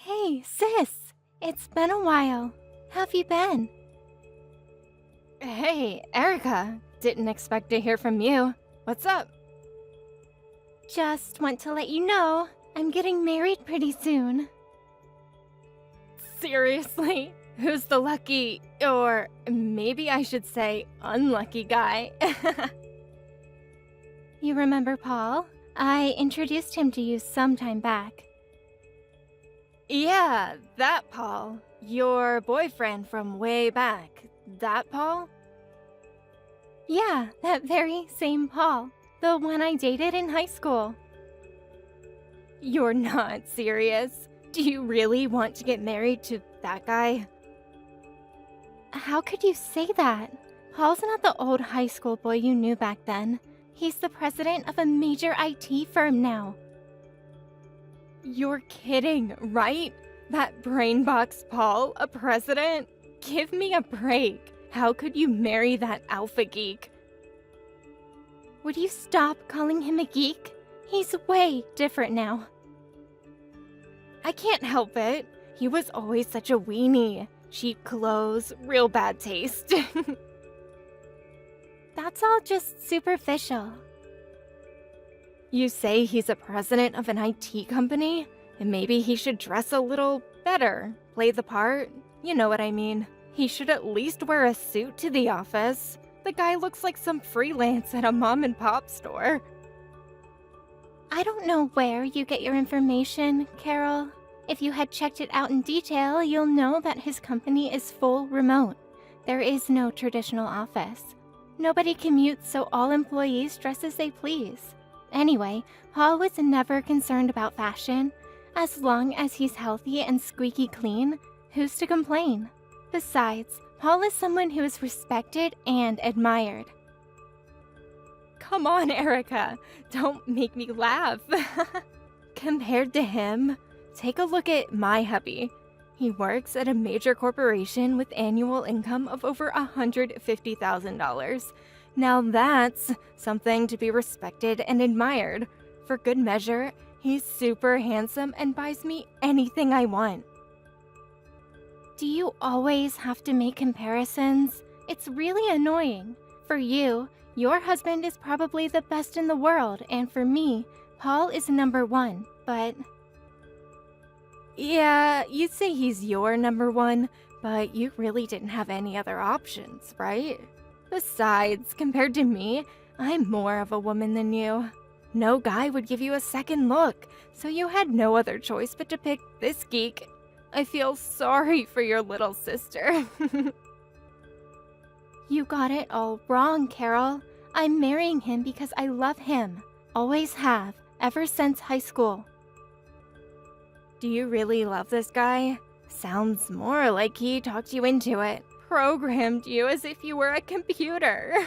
Hey, sis! It's been a while. How've you been? Hey, Erica. Didn't expect to hear from you. What's up? Just want to let you know I'm getting married pretty soon. Seriously? Who's the lucky, or maybe I should say unlucky guy? You remember Paul? I introduced him to you some time back. Yeah, that Paul. Your boyfriend from way back. That Paul? Yeah, that very same Paul. The one I dated in high school. You're not serious? Do you really want to get married to that guy? How could you say that? Paul's not the old high school boy you knew back then. He's the president of a major IT firm now. You're kidding, right? That brainbox Paul, a president? Give me a break. How could you marry that alpha geek? Would you stop calling him a geek? He's way different now. I can't help it. He was always such a weenie. Cheap clothes, real bad taste. That's all just superficial. You say he's a president of an IT company? And maybe he should dress a little better, play the part. You know what I mean. He should at least wear a suit to the office. The guy looks like some freelance at a mom and pop store. I don't know where you get your information, Carol. If you had checked it out in detail, you'll know that his company is full remote. There is no traditional office. Nobody commutes, so all employees dress as they please. Anyway, Paul was never concerned about fashion. As long as he's healthy and squeaky clean, who's to complain? Besides, Paul is someone who is respected and admired. Come on, Erica. Don't make me laugh. Compared to him, take a look at my hubby. He works at a major corporation with annual income of over $150,000. Now that's something to be respected and admired. For good measure, he's super handsome and buys me anything I want. Do you always have to make comparisons? It's really annoying. For you, your husband is probably the best in the world, and for me, Paul is number one, but... Yeah, you'd say he's your number one, but you really didn't have any other options, right? Besides, compared to me, I'm more of a woman than you. No guy would give you a second look, so you had no other choice but to pick this geek. I feel sorry for your little sister. You got it all wrong, Carol. I'm marrying him because I love him. Always have, ever since high school. Do you really love this guy? Sounds more like he talked you into it. Programmed you as if you were a computer.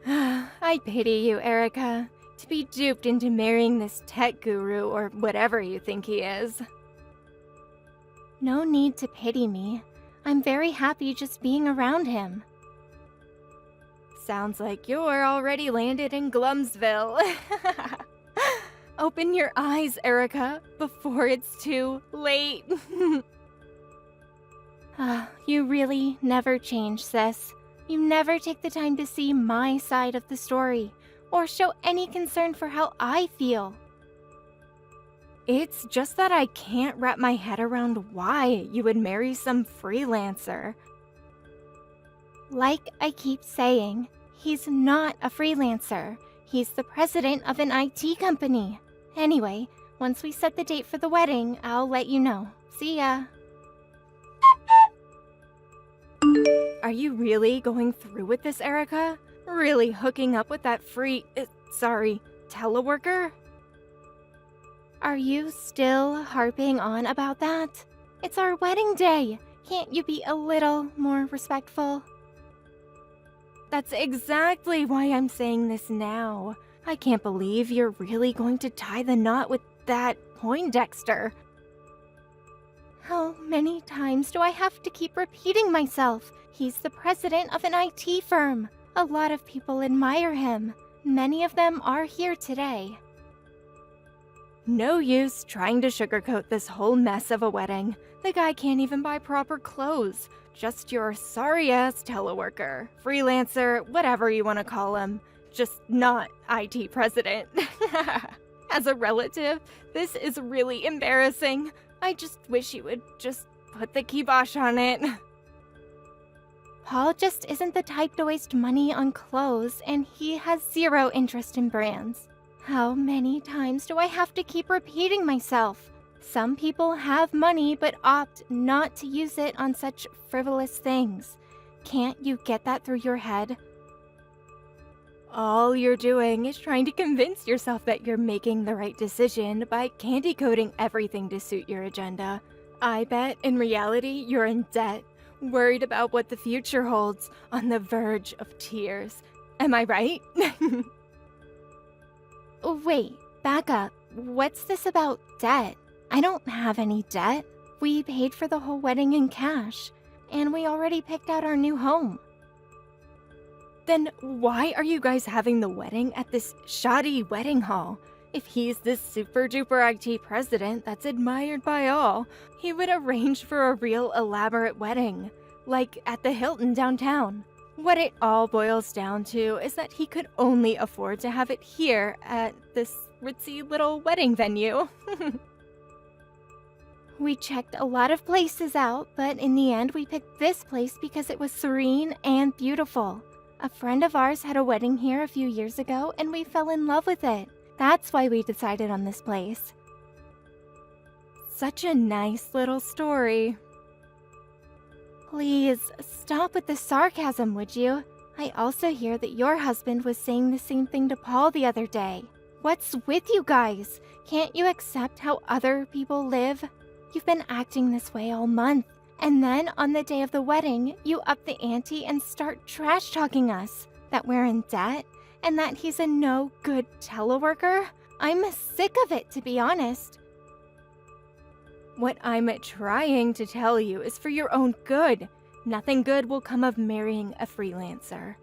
I pity you, Erica. To be duped into marrying this tech guru or whatever you think he is. No need to pity me. I'm very happy just being around him. Sounds like you're already landed in Glumsville. Open your eyes, Erica, before it's too late. You really never change, sis. You never take the time to see my side of the story, or show any concern for how I feel. It's just that I can't wrap my head around why you would marry some freelancer. Like I keep saying, he's not a freelancer. He's the president of an IT company. Anyway, once we set the date for the wedding, I'll let you know. See ya. Are you really going through with this, Erica? Really hooking up with that teleworker? Are you still harping on about that? It's our wedding day. Can't you be a little more respectful? That's exactly why I'm saying this now. I can't believe you're really going to tie the knot with that Poindexter. How many times do I have to keep repeating myself? He's the president of an IT firm. A lot of people admire him. Many of them are here today. No use trying to sugarcoat this whole mess of a wedding. The guy can't even buy proper clothes. Just your sorry-ass teleworker, freelancer, whatever you want to call him. Just not IT president. As a relative, this is really embarrassing. I just wish you would just put the kibosh on it. Paul just isn't the type to waste money on clothes, and he has zero interest in brands. How many times do I have to keep repeating myself? Some people have money but opt not to use it on such frivolous things. Can't you get that through your head? All you're doing is trying to convince yourself that you're making the right decision by candy coating everything to suit your agenda. I bet in reality you're in debt, worried about what the future holds, on the verge of tears. Am I right? Wait, back up. What's this about debt? I don't have any debt. We paid for the whole wedding in cash, and we already picked out our new home. Then why are you guys having the wedding at this shoddy wedding hall? If he's this super-duper IT president that's admired by all, he would arrange for a real elaborate wedding, like at the Hilton downtown. What it all boils down to is that he could only afford to have it here at this ritzy little wedding venue. We checked a lot of places out, but in the end we picked this place because it was serene and beautiful. A friend of ours had a wedding here a few years ago, and we fell in love with it. That's why we decided on this place. Such a nice little story. Please, stop with the sarcasm, would you? I also hear that your husband was saying the same thing to Paul the other day. What's with you guys? Can't you accept how other people live? You've been acting this way all month, and then on the day of the wedding, you up the ante and start trash-talking us. That we're in debt, and that he's a no-good teleworker? I'm sick of it, to be honest. What I'm trying to tell you is for your own good. Nothing good will come of marrying a freelancer.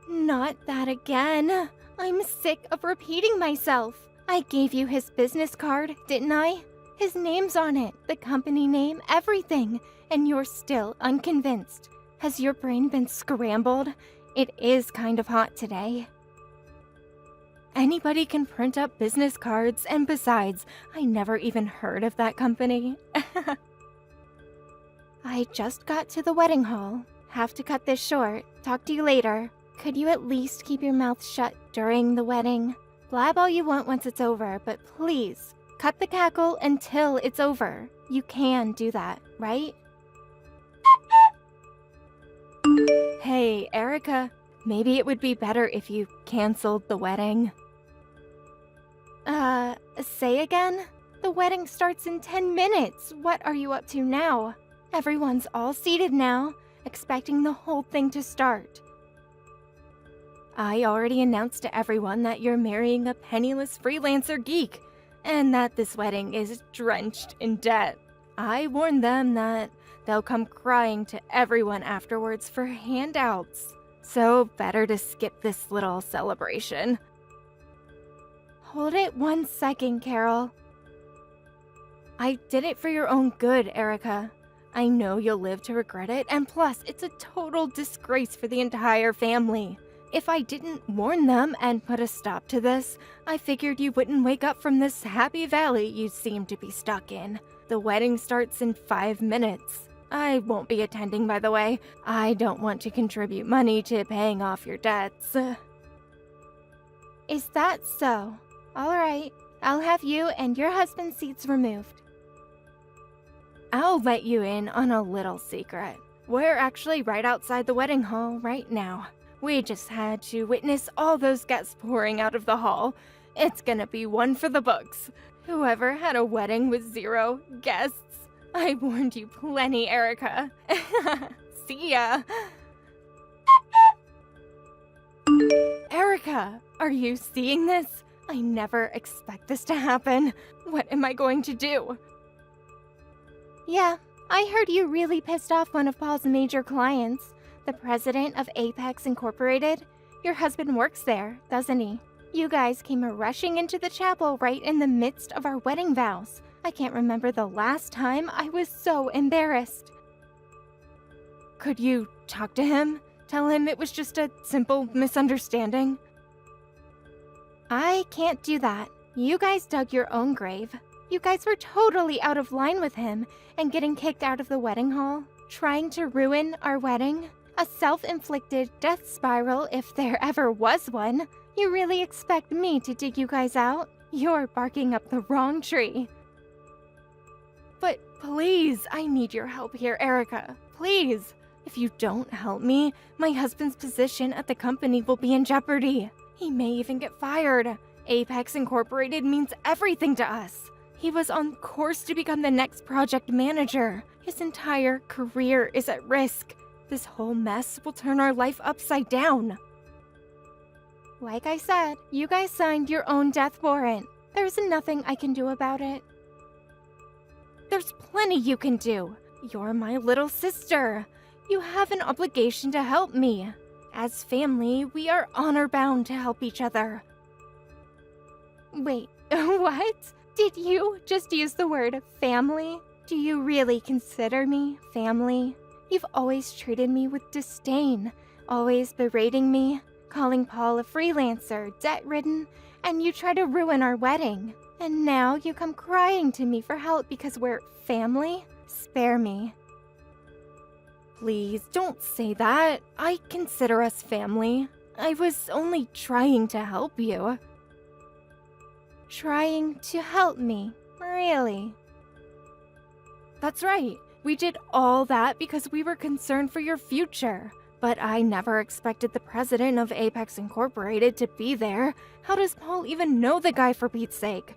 Not that again. I'm sick of repeating myself. I gave you his business card, didn't I? His name's on it, the company name, everything, and you're still unconvinced. Has your brain been scrambled? It is kind of hot today. Anybody can print up business cards, and besides, I never even heard of that company. I just got to the wedding hall. Have to cut this short. Talk to you later. Could you at least keep your mouth shut during the wedding? Blab all you want once it's over, but please, cut the cackle until it's over. You can do that, right? Hey, Erica, maybe it would be better if you canceled the wedding. Say again? The wedding starts in 10 minutes. What are you up to now? Everyone's all seated now, expecting the whole thing to start. I already announced to everyone that you're marrying a penniless freelancer geek, and that this wedding is drenched in debt. I warned them that they'll come crying to everyone afterwards for handouts. So better to skip this little celebration. Hold it 1 second, Carol. I did it for your own good, Erica. I know you'll live to regret it, and plus, it's a total disgrace for the entire family. If I didn't warn them and put a stop to this, I figured you wouldn't wake up from this happy valley you seem to be stuck in. The wedding starts in 5 minutes. I won't be attending, by the way. I don't want to contribute money to paying off your debts. Is that so? All right, I'll have you and your husband's seats removed. I'll let you in on a little secret. We're actually right outside the wedding hall right now. We just had to witness all those guests pouring out of the hall. It's gonna be one for the books. Whoever had a wedding with 0 guests. I warned you plenty, Erica. See ya. Erica, are you seeing this? I never expect this to happen. What am I going to do? Yeah, I heard you really pissed off one of Paul's major clients, the president of Apex Incorporated. Your husband works there, doesn't he? You guys came rushing into the chapel right in the midst of our wedding vows. I can't remember the last time I was so embarrassed. Could you talk to him? Tell him it was just a simple misunderstanding? I can't do that. You guys dug your own grave. You guys were totally out of line with him and getting kicked out of the wedding hall, trying to ruin our wedding. A self-inflicted death spiral if there ever was one. You really expect me to dig you guys out? You're barking up the wrong tree. But please, I need your help here, Erica. Please. If you don't help me, my husband's position at the company will be in jeopardy. He may even get fired. Apex Incorporated means everything to us. He was on course to become the next project manager. His entire career is at risk. This whole mess will turn our life upside down. Like I said, you guys signed your own death warrant. There's nothing I can do about it. There's plenty you can do. You're my little sister. You have an obligation to help me. As family, we are honor-bound to help each other. Wait, what? Did you just use the word family? Do you really consider me family? You've always treated me with disdain, always berating me, calling Paul a freelancer, debt-ridden, and you try to ruin our wedding. And now you come crying to me for help because we're family? Spare me. Please, don't say that. I consider us family. I was only trying to help you. Trying to help me? Really? That's right. We did all that because we were concerned for your future. But I never expected the president of Apex Incorporated to be there. How does Paul even know the guy, for Pete's sake?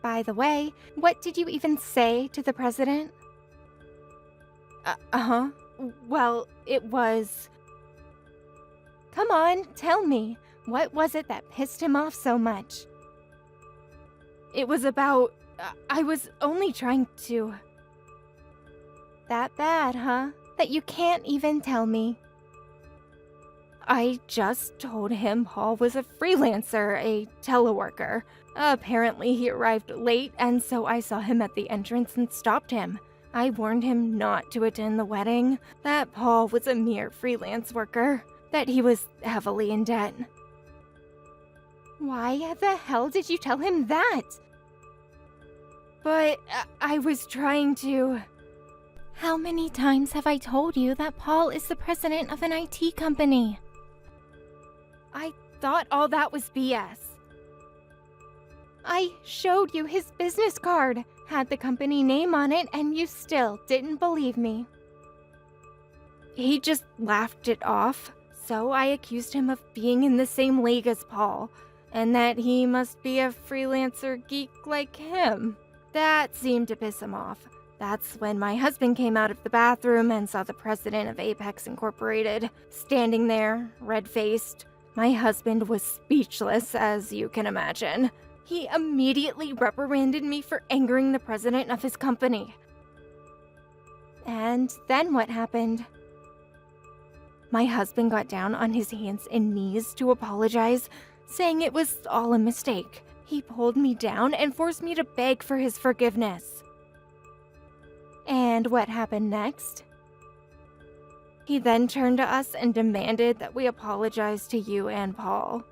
By the way, what did you even say to the president? Well, it was... Come on, tell me. What was it that pissed him off so much? It was about... I was only trying to... That bad, huh? That you can't even tell me. I just told him Paul was a freelancer, a teleworker. Apparently he arrived late, and so I saw him at the entrance and stopped him. I warned him not to attend the wedding, that Paul was a mere freelance worker, that he was heavily in debt. Why the hell did you tell him that? But I was trying to... How many times have I told you that Paul is the president of an IT company? I thought all that was BS. I showed you his business card, had the company name on it, and you still didn't believe me. He just laughed it off, so I accused him of being in the same league as Paul, and that he must be a freelancer geek like him. That seemed to piss him off. That's when my husband came out of the bathroom and saw the president of Apex Incorporated standing there, red-faced. My husband was speechless, as you can imagine. He immediately reprimanded me for angering the president of his company. And then what happened? My husband got down on his hands and knees to apologize, saying it was all a mistake. He pulled me down and forced me to beg for his forgiveness. And what happened next? He then turned to us and demanded that we apologize to you and Paul.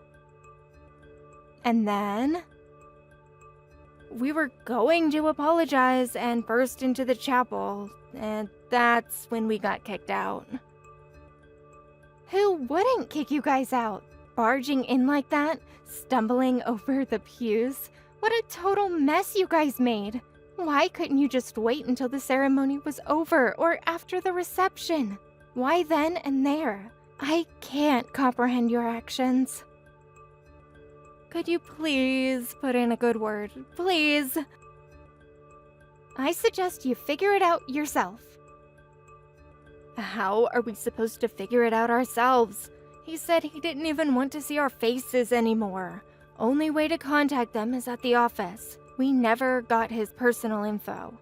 And then? We were going to apologize and burst into the chapel, and that's when we got kicked out. Who wouldn't kick you guys out? Barging in like that? Stumbling over the pews? What a total mess you guys made! Why couldn't you just wait until the ceremony was over or after the reception? Why then and there? I can't comprehend your actions. Could you please put in a good word? Please? I suggest you figure it out yourself. How are we supposed to figure it out ourselves? He said he didn't even want to see our faces anymore. Only way to contact them is at the office. We never got his personal info.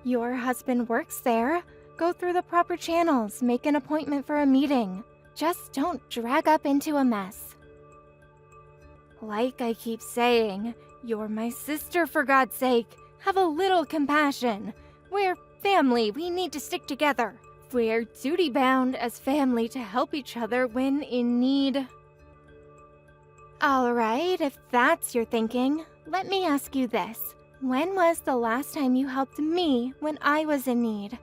Your husband works there. Go through the proper channels, make an appointment for a meeting. Just don't drag up into a mess. Like I keep saying, you're my sister, for God's sake. Have a little compassion. We're family. We need to stick together. We're duty-bound as family to help each other when in need. All right, if that's your thinking, let me ask you this. When was the last time you helped me when I was in need?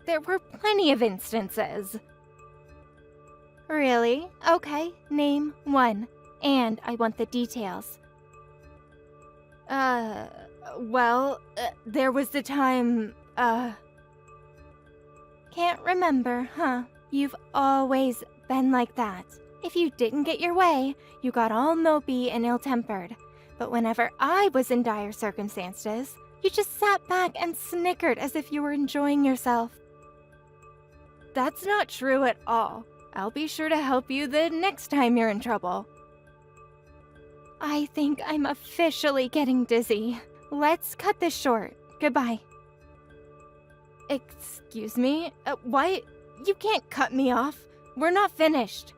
There were plenty of instances. Really? Okay, name one. And I want the details. There was the time, Can't remember, huh? You've always been like that. If you didn't get your way, you got all mopey and ill-tempered. But whenever I was in dire circumstances, you just sat back and snickered as if you were enjoying yourself. That's not true at all. I'll be sure to help you the next time you're in trouble. I think I'm officially getting dizzy. Let's cut this short. Goodbye. Excuse me? Why? You can't cut me off. We're not finished.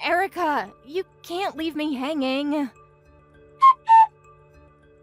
Erica, you can't leave me hanging.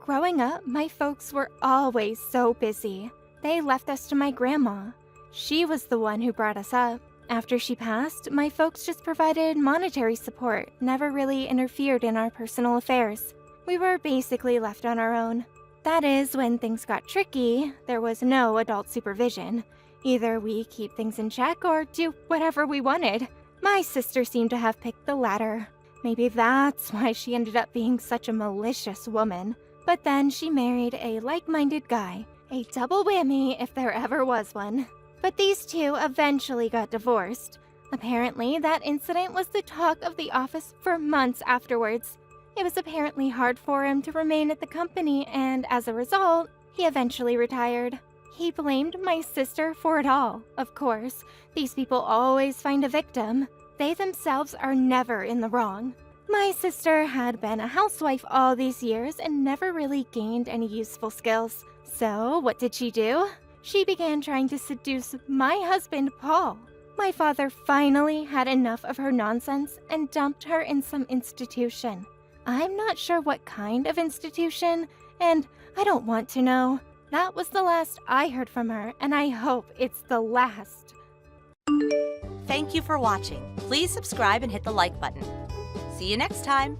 Growing up, my folks were always so busy. They left us to my grandma. She was the one who brought us up. After she passed, my folks just provided monetary support, never really interfered in our personal affairs. We were basically left on our own. That is, when things got tricky, there was no adult supervision. Either we keep things in check or do whatever we wanted. My sister seemed to have picked the latter. Maybe that's why she ended up being such a malicious woman. But then she married a like-minded guy. A double whammy if there ever was one. But these two eventually got divorced. Apparently, that incident was the talk of the office for months afterwards. It was apparently hard for him to remain at the company, and as a result, he eventually retired. He blamed my sister for it all, of course. These people always find a victim. They themselves are never in the wrong. My sister had been a housewife all these years and never really gained any useful skills. So, what did she do? She began trying to seduce my husband, Paul. My father finally had enough of her nonsense and dumped her in some institution. I'm not sure what kind of institution, and I don't want to know. That was the last I heard from her, and I hope it's the last. Thank you for watching. Please subscribe and hit the like button. See you next time.